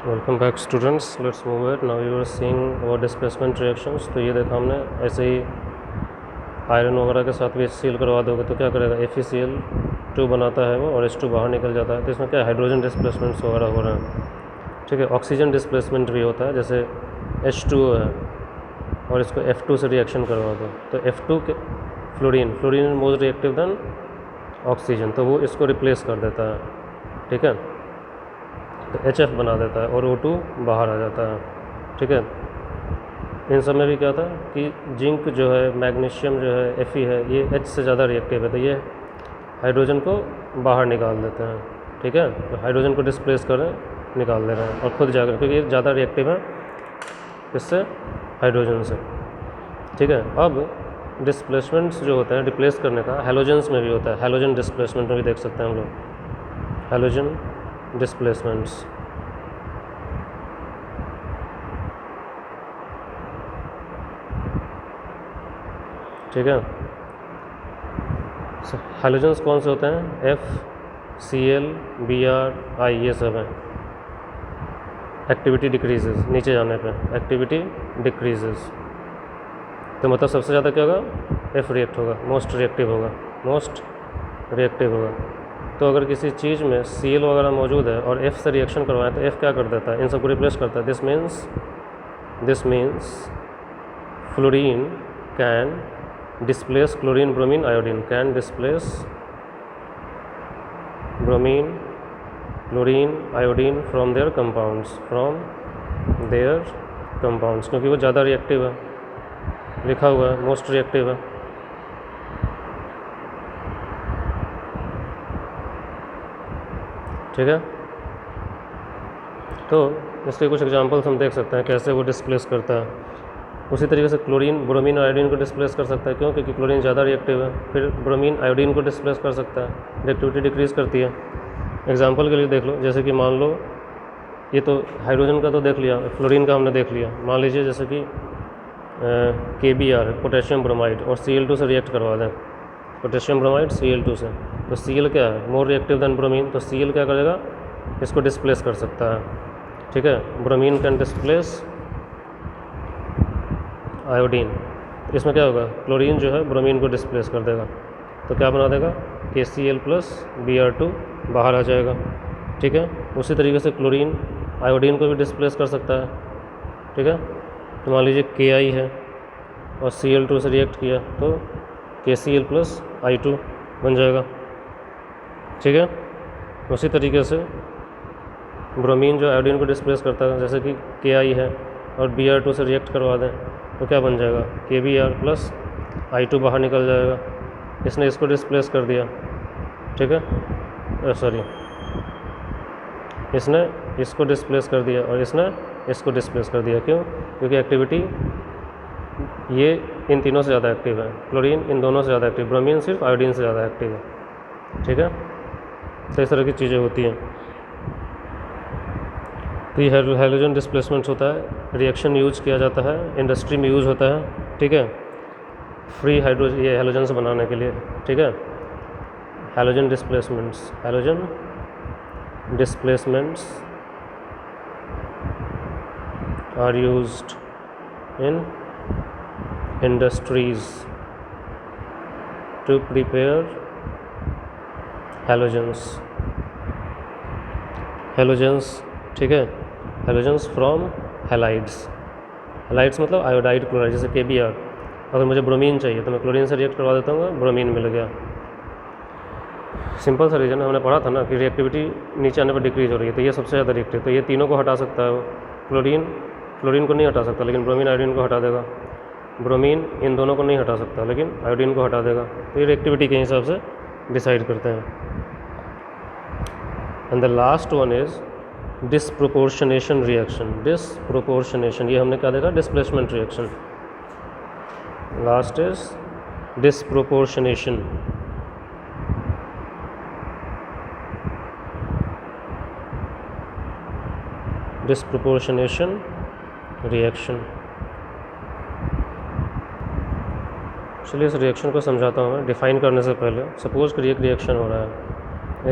Welcome back students, let's move it. Now you are seeing और displacement reactions. तो ये देखा हमने, ऐसे ही आयरन वगैरह के साथ भी HCl करवा दोगे तो क्या करेगा, FeCl2 बनाता है वो और H2 बाहर निकल जाता है। तो इसमें क्या हाइड्रोजन डिस्प्लेसमेंट्स वगैरह हो रहे हैं, ठीक है। ऑक्सीजन डिस्प्लेसमेंट भी होता है, जैसे H2O है और इसको F2 से रिएक्शन करवा दो तो F2 के fluorine is more reactive than oxygen, तो वो इसको रिप्लेस कर देता है, ठीक है। तो HF बना देता है और O2 बाहर आ जाता है, ठीक है। इन सब में भी क्या था कि जिंक जो है, मैग्नीशियम जो है, Fe है, ये H से ज़्यादा रिएक्टिव है, तो ये हाइड्रोजन को बाहर निकाल देते हैं, ठीक है। तो हाइड्रोजन को डिस्प्लेस कर निकाल दे रहे हैं और खुद जाकर, क्योंकि ये ज़्यादा रिएक्टिव है इससे, हाइड्रोजन से, ठीक है। अब डिस्प्लेसमेंट्स जो होते हैं रिप्लेस करने का, हैलोजेंस में भी होता है। हैलोजन डिस्प्लेसमेंट में भी देख सकते हैं हम लोग, हैलोजन डिस्प्लेसमेंट्स, ठीक है। हैलोजेंस कौन से होते हैं, FCl, Br, I, ये सब हैं। एक्टिविटी डिक्रीजेस, नीचे जाने पे एक्टिविटी डिक्रीजेस, तो मतलब सबसे ज़्यादा क्या होगा, F रिएक्ट होगा, मोस्ट रिएक्टिव होगा। तो अगर किसी चीज़ में Cl वगैरह मौजूद है और F से रिएक्शन करवाएं तो F क्या कर देता है, इन सबको रिप्लेस करता है। This means fluorine can displace chlorine, bromine, iodine, can displace bromine, chlorine, iodine from their compounds, क्योंकि वो ज़्यादा रिएक्टिव है, लिखा हुआ है मोस्ट रिएक्टिव है, ठीक है। तो इसके कुछ एग्जांपल्स हम देख सकते हैं कैसे वो डिस्प्लेस करता है। उसी तरीके से क्लोरीन ब्रोमीन और आयोडीन को डिस्प्लेस कर सकता है, क्यों, क्योंकि क्लोरीन ज़्यादा रिएक्टिव है। फिर ब्रोमीन आयोडीन को डिस्प्लेस कर सकता है, रिएक्टिविटी डिक्रीज़ करती है। एग्जांपल के लिए देख लो, जैसे कि मान लो ये तो हाइड्रोजन का तो देख लिया, फ्लोरीन का हमने देख लिया। मान लीजिए जैसे कि KBr पोटेशियम ब्रोमाइड और Cl2 से रिएक्ट करवा दें, पोटेशियम ब्रोमाइड Cl2 से, तो Cl क्या है, मोर रिएक्टिव देन ब्रोमीन, तो Cl क्या करेगा, इसको डिस्प्लेस कर सकता है, ठीक है। ब्रोमीन कैन डिस्प्लेस आयोडीन, इसमें क्या होगा, क्लोरीन जो है ब्रोमीन को डिस्प्लेस कर देगा, तो क्या बना देगा, KCl + Br2 बाहर आ जाएगा, ठीक है। उसी तरीके से क्लोरीन आयोडीन को भी डिस्प्लेस कर सकता है, ठीक है। तो मान लीजिए Ki है और Cl2 से रिएक्ट किया तो KCl + I2 बन जाएगा, ठीक है। उसी तरीके से ब्रोमीन जो आयोडीन को डिस्प्लेस करता है, जैसे कि Ki है और Br2 से रिएक्ट करवा दें तो क्या बन जाएगा, KBr + I2 बाहर निकल जाएगा। इसने इसको डिस्प्लेस कर दिया, ठीक है, सॉरी, इसने इसको डिस्प्लेस कर दिया और इसने इसको डिस्प्लेस कर दिया, क्यों, क्योंकि एक्टिविटी ये इन तीनों से ज़्यादा एक्टिव है, क्लोरीन इन दोनों से ज़्यादा एक्टिव, ब्रोमीन सिर्फ आयोडीन से ज़्यादा एक्टिव है, ठीक है। तो इस तरह की चीज़ें होती हैं। तो ये हैलोजन डिस्प्लेसमेंट्स होता है, रिएक्शन यूज किया जाता है, इंडस्ट्री में यूज होता है, ठीक है, फ्री हाइड्रोजन ये हैलोजन्स बनाने के लिए, ठीक है। Halogen displacements are used in industries to prepare halogens, ठीक है। हैलोजेंस फ्रॉम हैलाइड्स मतलब आयोडाइड क्लोराइड, जैसे KBr, अगर मुझे ब्रोमीन चाहिए तो मैं क्लोरीन से रिएक्ट करवा देता हूँ, ब्रोमीन मिल गया। सिंपल सा रीज़न, हमने पढ़ा था ना कि रिएक्टिविटी नीचे आने पर डिक्रीज हो रही है, तो ये सबसे ज़्यादा रिएक्टिव, तो ये तीनों को हटा सकता है वो। क्लोरीन को नहीं हटा सकता, लेकिन ब्रोमीन आयोडीन को हटा देगा। ब्रोमीन इन दोनों को नहीं हटा सकता, लेकिन आयोडीन को हटा देगा। तो ये रिएक्टिविटी के हिसाब से डिसाइड करते हैं। And the last one is disproportionation reaction, ये हमने क्या देखा, displacement reaction. Last is disproportionation, reaction. चलिए इस रिएक्शन को समझाता हूँ मैं, डिफाइन करने से पहले। सपोज करिए एक रिएक्शन हो रहा है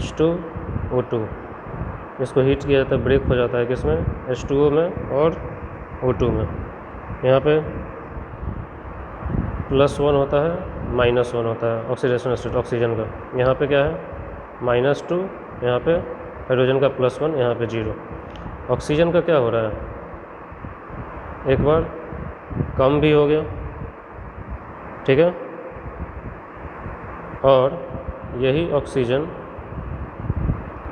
H2O2 इसको हीट किया जाता है, ब्रेक हो जाता है किसमें, H2O में और O2 में। यहाँ पे +1 होता है, -1 होता है ऑक्सीडेशन स्टेट ऑक्सीजन का। यहाँ पे क्या है, -2, यहाँ पे हाइड्रोजन का +1, यहाँ पे 0। ऑक्सीजन का क्या हो रहा है, एक बार कम भी हो गया, ठीक है, और यही ऑक्सीजन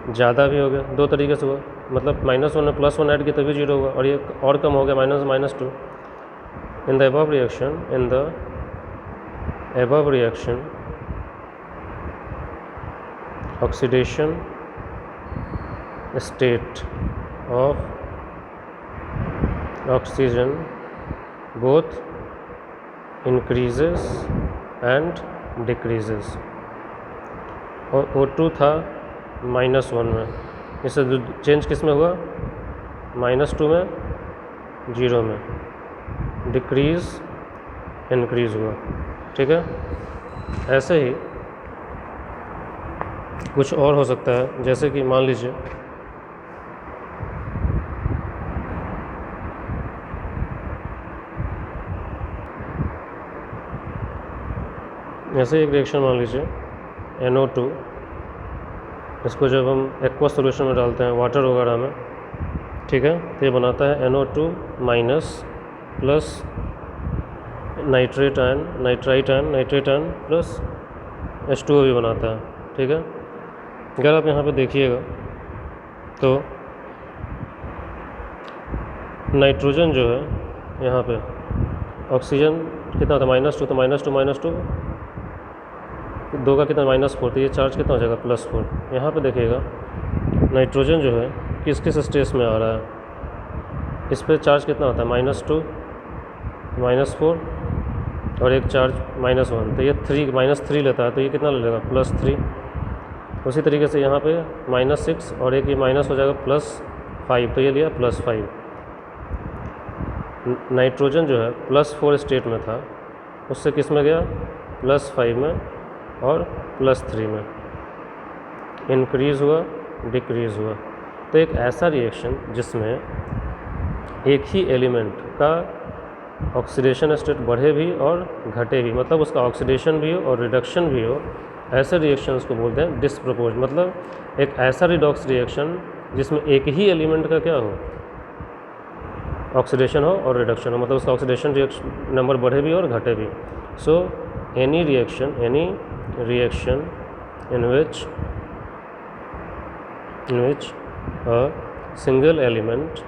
ज़्यादा भी हो गया। दो तरीके से हुआ, मतलब -1 में +1 ऐड किया तभी 0 हुआ, और ये और कम हो गया -2। In the above reaction oxidation state of oxygen both increases and decreases। और O2 था -1 में, इससे चेंज किस में हुआ, -2 में, 0 में, डिक्रीज़ इंक्रीज़ हुआ, ठीक है। ऐसे ही कुछ और हो सकता है, जैसे कि मान लीजिए ऐसे एक रिएक्शन मान लीजिए NO2, इसको जब हम एक्वा सोल्यूशन में डालते हैं वाटर वगैरह में, ठीक है, तो ये बनाता है NO2 minus plus nitrate ion plus H2O भी बनाता है, ठीक है। अगर आप यहाँ पे देखिएगा तो नाइट्रोजन जो है यहाँ पे, ऑक्सीजन कितना था, -2, तो -2 2 का कितना, -4, तो ये चार्ज कितना हो जाएगा, +4। यहाँ पे देखिएगा नाइट्रोजन जो है किस किस स्टेज में आ रहा है, इस पर चार्ज कितना होता है, -2, -4 और एक चार्ज -1, तो ये -3 लेता है, तो ये कितना ले लेगा, +3। उसी तरीके से यहाँ पे -6 और एक ये माइनस हो जाएगा +5, तो ये लिया +5। नाइट्रोजन जो है +4 स्टेट में था, उससे किस में गया, +5 में और +3 में, इंक्रीज़ हुआ, डिक्रीज़ हुआ। तो एक ऐसा रिएक्शन जिसमें एक ही एलिमेंट का ऑक्सीडेशन स्टेट बढ़े भी और घटे भी, मतलब उसका ऑक्सीडेशन भी हो और रिडक्शन भी हो, ऐसे रिएक्शंस को बोलते हैं डिस्प्रपोर्शन। मतलब एक ऐसा रिडॉक्स रिएक्शन जिसमें एक ही एलिमेंट का क्या हो, ऑक्सीडेशन हो और रिडक्शन हो, मतलब उसका ऑक्सीडेशन रिएक्शन नंबर बढ़े भी और घटे भी। So any reaction in which a single element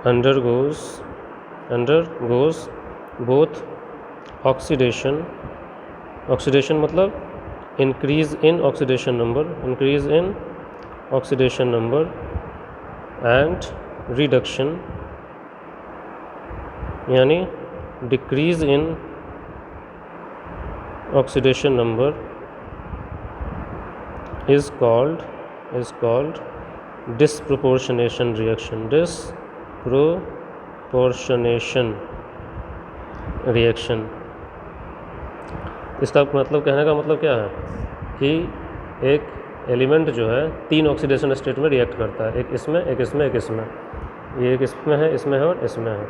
undergoes both oxidation मतलब increase in oxidation number and reduction यानी decrease in oxidation number is called disproportionation reaction। इसका मतलब, कहने का मतलब क्या है कि एक एलिमेंट जो है 3 ऑक्सीडेशन स्टेट में रिएक्ट करता है, एक इसमें, एक इसमें, एक इसमें, ये एक इसमें है, इसमें है और इसमें है।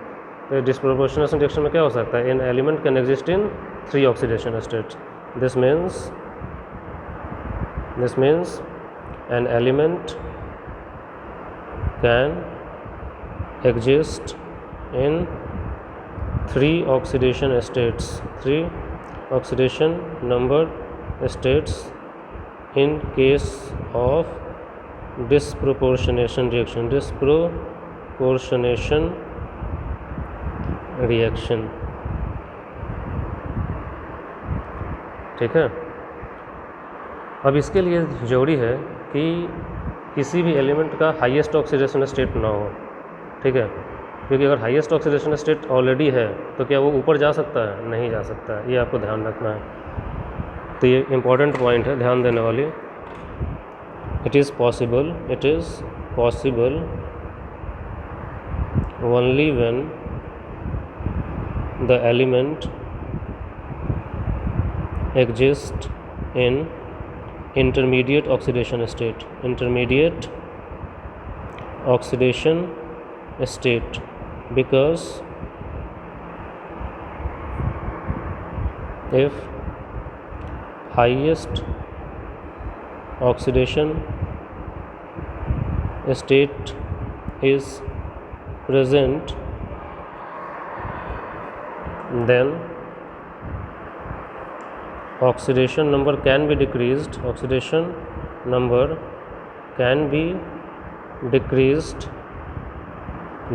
तो डिस्प्रोपोर्शनेशन रिएक्शन में क्या हो सकता है, an element can exist in 3 oxidation states. This means an element can exist in 3 oxidation states, 3 oxidation number states in case of disproportionation reaction, ठीक है। अब इसके लिए ज़रूरी है कि किसी भी एलिमेंट का हाईएस्ट ऑक्सीडेशन स्टेट ना हो, ठीक है, क्योंकि अगर हाईएस्ट ऑक्सीडेशन स्टेट ऑलरेडी है तो क्या वो ऊपर जा सकता है, नहीं जा सकता है, ये आपको ध्यान रखना है। तो ये इम्पॉर्टेंट पॉइंट है ध्यान देने वाली। It is possible only when the element exist in intermediate oxidation state, intermediate oxidation state, because if highest oxidation state is present, then oxidation number can be decreased, oxidation number can be decreased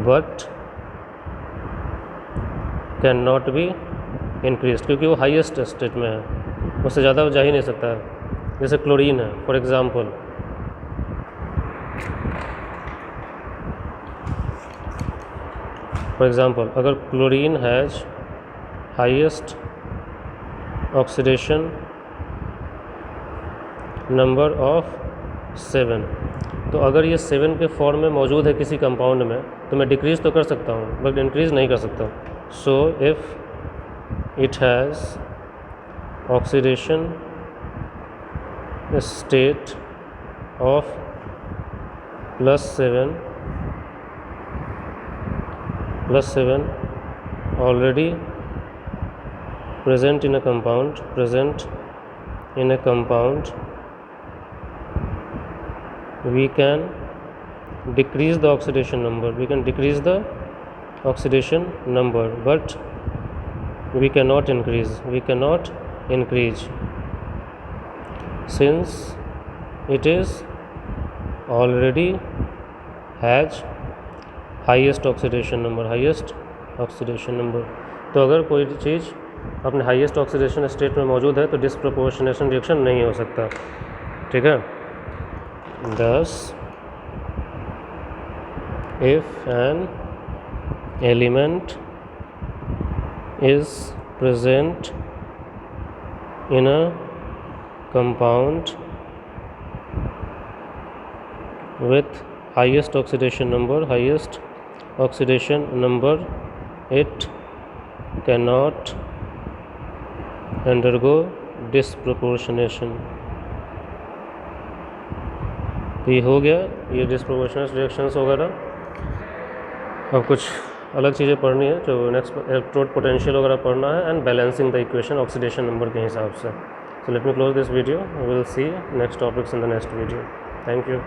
but can not be increase, क्योंकि वो highest state में है, उससे ज़्यादा जा ही नहीं सकता है। जैसे क्लोरीन है फॉर एग्ज़ाम्पल अगर chlorine has highest oxidation number of 7, तो अगर ये 7 के फॉर्म में मौजूद है किसी कंपाउंड में तो मैं डिक्रीज़ तो कर सकता हूँ बट इंक्रीज़ नहीं कर सकता। So if it has oxidation state of +7 already present in a compound, we can decrease the oxidation number, but we cannot increase since it is already has highest oxidation number. तो अगर कोई चीज़ अपने highest oxidation state में मौजूद है तो disproportionation reaction नहीं हो सकता, ठीक है। Thus if an element is present in a compound with highest oxidation number, it cannot undergo disproportionation। तो ये हो गया ये डिस्प्रोपोर्शनल रिएक्शंस वगैरह। अब कुछ अलग चीज़ें पढ़नी है जो नेक्स्ट इलेक्ट्रोड पोटेंशियल वगैरह पढ़ना है and balancing the equation oxidation number के हिसाब से। So let me close this video. We will see next topics in the next video. Thank you.